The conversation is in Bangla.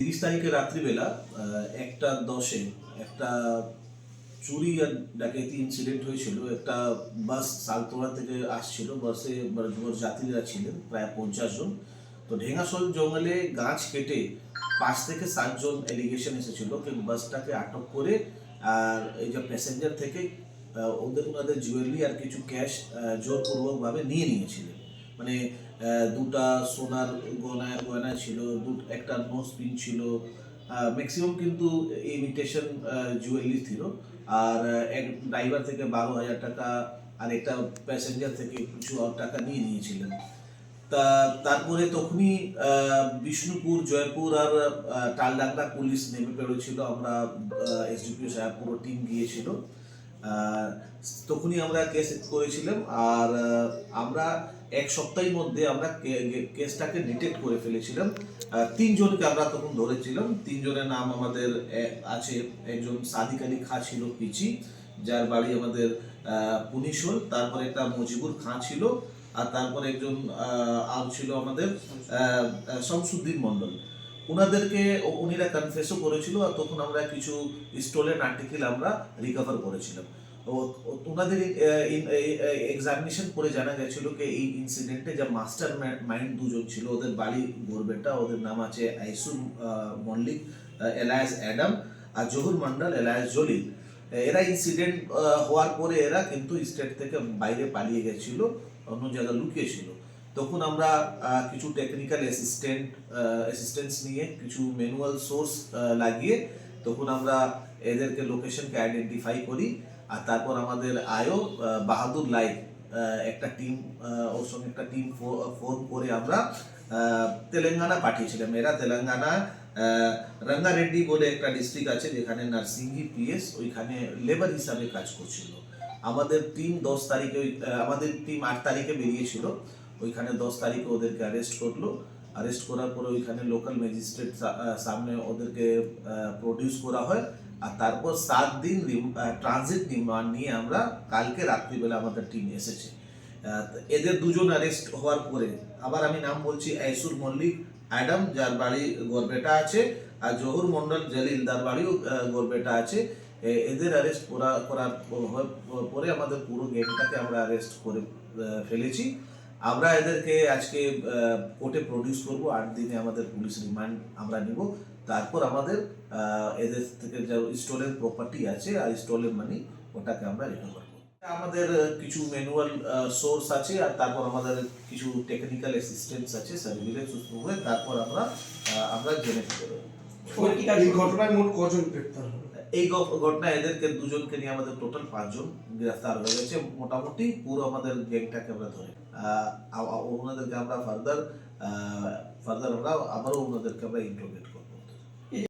30 তারিখে রাত্রিবেলা 1:10-এ একটা চুরি আর ডাকাতি ইনসিডেন্ট হয়েছিল। একটা বাস সালতোড়া থেকে আসছিল, বাসে যাত্রীরা ছিলেন প্রায় 50 জন। তো ঢেঙ্গাসোল জঙ্গলে গাছ কেটে 5 থেকে 7 জন এলিগেশন এসেছিল কি বাসটাকে আটক করে, আর এই যে প্যাসেঞ্জার থেকে ওনাদের জুয়েলারি আর কিছু ক্যাশ জোরপূর্বকভাবে নিয়ে নিয়েছিলেন। মানে দুটা সোনার গয়না ছিল, একটা নোজ পিন ছিল, ম্যাক্সিমাম কিন্তু ইমিটেশন জুয়েলারি ছিল। আর এক ড্রাইভার থেকে 12,000 টাকা আর একটা প্যাসেঞ্জার থেকে কিছু টাকা নিয়ে নিয়েছিলেন। তারপরে তখনই বিষ্ণুপুর, জয়পুর আর টালডাংরা পুলিশ নেমে পড়েছিল। আমরা এসডিপিও সাহেব পুরো টিম গিয়েছিল। তখনই আমরা কেস করেছিলাম। আর আমরা এক সপ্তাহের মধ্যে আমরা কেসটাকে ডিটেক্ট করে ফেলেছিলাম। 3 জনকে আমরা তখন ধরেছিলাম। 3 জনের নাম আমাদের আছে। একজন সাদিক আলী খাঁ ছিল পিচি, যার বাড়ি আমাদের পুনিশোল। তারপরে একটা মজিবুর খাঁ ছিল, আর তারপরে একজন আর ছিল আমাদের শামসুদ্দিন মন্ডল। ওনাদেরকে উনিরা কনফেসও করেছিল, আর তখন আমরা কিছু স্টোলেন আর্টিকেল আমরা রিকভার করেছিলাম। ওনাদের এক্সামিনেশন করে জানা গেছিল যে এই ইনসিডেন্টে যা মাস্টার মাইন্ড 2 জন ছিল, ওদের বাড়ি গড়বেটা। ওদের নাম আছে আইসুর মল্লিক এলায়াস অ্যাডাম, আর জহুর মন্ডল এলায়াস জলিল। এরা ইনসিডেন্ট হওয়ার পরে এরা কিন্তু স্টেট থেকে বাইরে পালিয়ে গেছিল, অন্য জায়গায় লুকিয়েছিল। তখন আমরা কিছু টেকনিক্যাল অ্যাসিস্ট্যান্স নিয়ে, কিছু ম্যানুয়াল সোর্স লাগিয়ে তখন আমরা এদেরকে লোকেশনকে আইডেন্টিফাই করি। আর তারপর আমাদের বাহাদুর লাইক একটা টিম, ওর সঙ্গে একটা টিম ফোন করে আমরা তেলেঙ্গানা পাঠিয়েছিলাম। এরা তেলেঙ্গানা রঙ্গারেড্ডি বলে একটা ডিস্ট্রিক্ট আছে, যেখানে নার্সিংহী পিএস, ওইখানে লেবার হিসাবে কাজ করছিল। আমাদের টিম 8 তারিখে বেরিয়েছিল। ওইখানে 10 তারিখে ওদেরকে অ্যারেস্ট করলো। অ্যারেস্ট করার পরে ওইখানে লোকাল ম্যাজিস্ট্রেট সামনে ওদেরকে প্রডিউস করা হয়। আর তারপর 7 দিন ট্রানজিট রিমান্ড নিয়ে আমরা কালকে রাত্রিবেলা আমাদের টিম এসেছে। এদের 2 জন অ্যারেস্ট হওয়ার পরে আবার আমি নাম বলছি, আইসুর মল্লিক অ্যাডাম, যার বাড়ি গড়বেটা আছে, আর জহুর মন্ডল জলিল, যার বাড়িও গড়বেটা আছে। এদের অ্যারেস্ট করার পরে আমাদের পুরো গ্যাংটাকে আমরা অ্যারেস্ট করে ফেলেছি। আমরা এদেরকে আজকে কোর্টে প্রডিউস করব। 8 দিনে আমাদের পুলিশ রিমান্ড আমরা নিব। তারপর আমাদের এদের থেকে যে স্টোলের প্রপার্টি আছে আর স্টোলের মানি, ওটাকে আমরা রিকভার করব। আমাদের কিছু ম্যানুয়াল সোর্স আছে, আর তারপর আমাদের কিছু টেকনিক্যাল অ্যাসিস্ট্যান্স আছে, সার্ভিলেন্স উপরে। তারপর আমরা জেনে এই ঘটনায় মোট কজন গ্রেপ্তার হলো? এই ঘটনায় এদেরকে 2 জনকে নিয়ে আমাদের টোটাল 5 জন গ্রেফতার হয়ে গেছে। মোটামুটি পুরো আমাদের গ্যাংটাকে আমরা ধরে ওনাদেরকে আমরা ফার্দার আমরা আবারও ওনাদেরকে আমরা ইন্টারোগেট করবো।